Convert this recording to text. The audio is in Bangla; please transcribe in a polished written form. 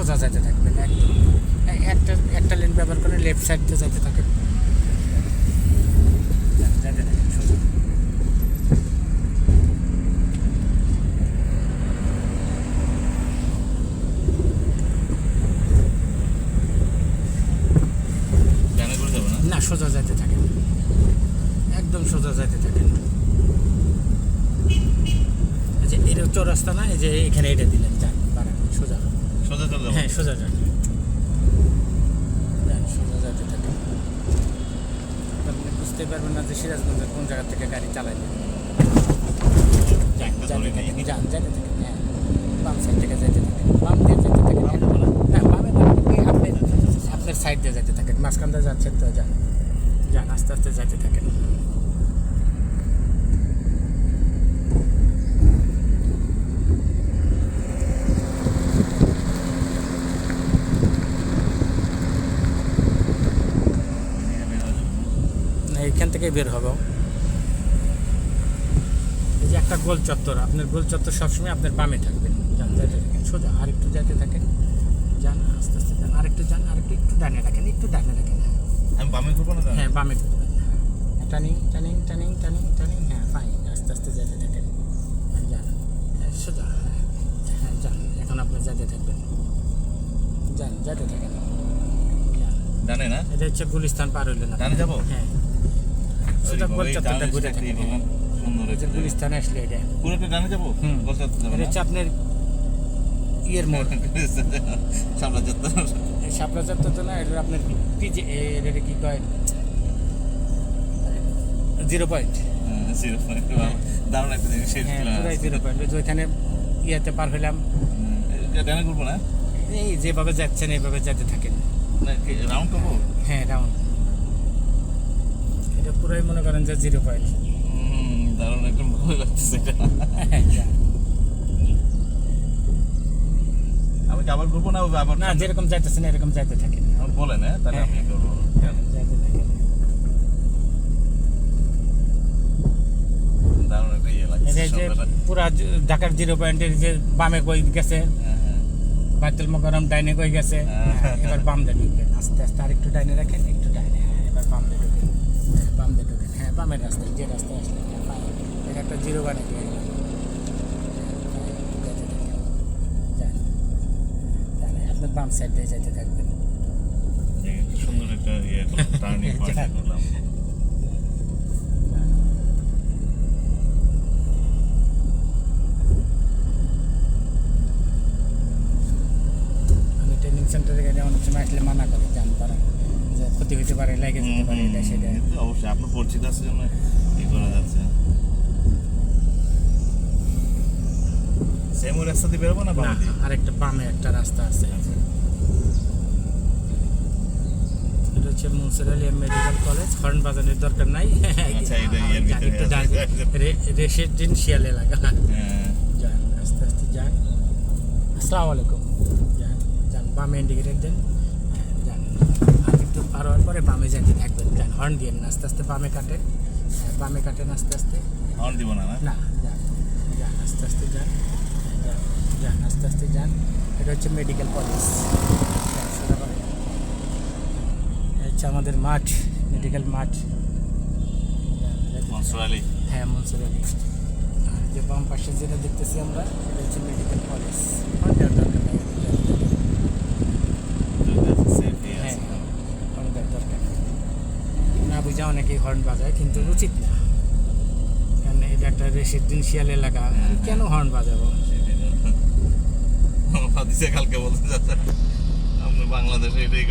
সোজা যেতে থাকবেন একদম। একটা লেন ব্যবহার করে লেফট সাইড দিয়ে যেতে থাকেন, যেতে থাকেন সোজা। না, সোজা যেতে থাকেন, একদম সোজা যেতে থাকেন। যে এর চৌরাস্তা না, এই যে এখানে এটা দিলেন, যান বাড়ান সোজা সোজা চলে যাবো। হ্যাঁ সোজা যান, সোজা যেতে থাকেন। আপনি বুঝতে পারবেন না যে সিরাজগঞ্জের কোন জায়গা থেকে গাড়ি চালাইলেন। যান যেতে থাকেন, হ্যাঁ বাম সাইড থেকে যেতে থাকেন, বাম দিয়ে যেতে থাকেন। না বামে আপনি আপনার সাইড দিয়ে যেতে থাকেন, মাঝখান দিয়ে যাচ্ছেন তো যান, যান আস্তে আস্তে যেতে থাকেন। এইখান থেকে বের হবো। এই যে একটা গোল চত্বর, আপনার গোল চত্বর সবসময় আপনার বামে থাকবেন। যান যেতে থাকেন সোজা, আরেকটু যেতে থাকেন, যান আস্তে আস্তে যান, আরেকটু যান, আরেকটু একটু ডানে রাখেন, একটু ডানে রাখেন। আমি বামে করবো না? হ্যাঁ বামে করবেন, হ্যাঁ টানিং টানিং টানিং টানিং টানিং, হ্যাঁ ফাইন, আস্তে আস্তে যেতে থাকেন, যান সোজা, হ্যাঁ যান। এখন আপনি যেতে থাকবেন, যান যেতে থাকেন, জানে না এটা হচ্ছে গুলিস্তান পার হইলেন, জানে যাবো। হ্যাঁ সোজা গোল চত্বরটা ঘুরে থাকেন। সুন্দর এই যে গুলিস্তানে আসলে এটা পুরোটা জানে যাবো। এটা হচ্ছে আপনার ইয়ের মোড়, সামলা চত্বর। শাপলা চত্বর তো না, এটা আপনার পিজে, এটা কি কয়, 0 পয়েন্ট। দারুণ একটা জিনিস। হ্যাঁ পুরাই 0 পয়েন্ট। ওইখানে ইয়াতে পার হইলাম, জানে করবো না, এই যেভাবে যাচ্ছেন এইভাবে যেতে থাকেন। রাউন্ড করবো। হ্যাঁ রাউন্ড, এটা পুরাই মনে করেন যে 0 পয়েন্ট। দারুণ একটা ভালো লাগতেছে এটা। আমি কি আবার করবো না? আবার না, যেরকম যাইতেছেন এরকম যাইতে থাকেন, বলেন। হ্যাঁ তাহলে আমি করবো। যাইতে থাকেন। দারুণ একটা ইয়ে লাগছে। এই যে পুরা ঢাকার 0 পয়েন্টের যে বামে কই গেছে, বাইতুল মোকাররম ডাইনে কই গেছে, এবার বাম দিয়ে ঢুকবেন আস্তে আস্তে, আরেকটু ডাইনে রাখেন, একটু ডাইনে, হ্যাঁ এবার বাম দিয়ে ঢুকেন, বাম দিয়ে ঢুকেন, হ্যাঁ বামের রাস্তায়, যে রাস্তায় আসলেন, হ্যাঁ এটা একটা 0 বানিয়ে দিয়ে গেল। আপনার বাম সাইড দিয়ে যেতে থাকবেন। সুন্দর একটা ইয়ে টার্নিং পয়েন্ট করলাম। আমি ট্রেনিং সেন্টারে গেলে অনেক সময় আসলে মানা করি, যান তারা যে ক্ষতি হইতে পারে, লেগে যেতে পারে, এটা সেটা। অবশ্যই আপনার পরিচিত আছে জন্য ই করা যাচ্ছে। সেম ওই রাস্তা দিয়ে বেরোবো না? না, আরেকটা বামে একটা রাস্তা আছে, এটা হচ্ছে Mansur Ali medical college. Horn বাজানোর দরকার নাই, রেসিডেন্সিয়াল এলাকা। যান আস্তে আস্তে যান, আসসালামু আলাইকুম। যান যান, বামে ইন্ডিকেটার দেন, যান আর একটু পার হওয়ার পরে বামে যেতে থাকবেন। যান হর্ন দিয়ে আস্তে আস্তে বামে কাটেন, বামে কাটেন আস্তে আস্তে। হর্ন দিব না? না, যান যান আস্তে আস্তে যান, যান যান আস্তে আস্তে যান। এটা হচ্ছে মেডিকেল কলেজ, হচ্ছে আমাদের মাঠ, মেডিকেল মাঠ। মনসুর আলী। হ্যাঁ মনসুর আলী। আর যে বাম পাশে যেটা দেখতেছি আমরা, সেটা হচ্ছে মেডিকেল কলেজ। হ্যাঁ হর্ন দেওয়ার দরকার না, বুঝা অনেকেই হর্ন বাজায়, কিন্তু উচিত না, কারণ এটা একটা রেসিডেন্সিয়াল এলাকা, কেন হর্ন বাজাবো? কালকে বলতে যাচ্ছে আমরা বাংলাদেশে এটাই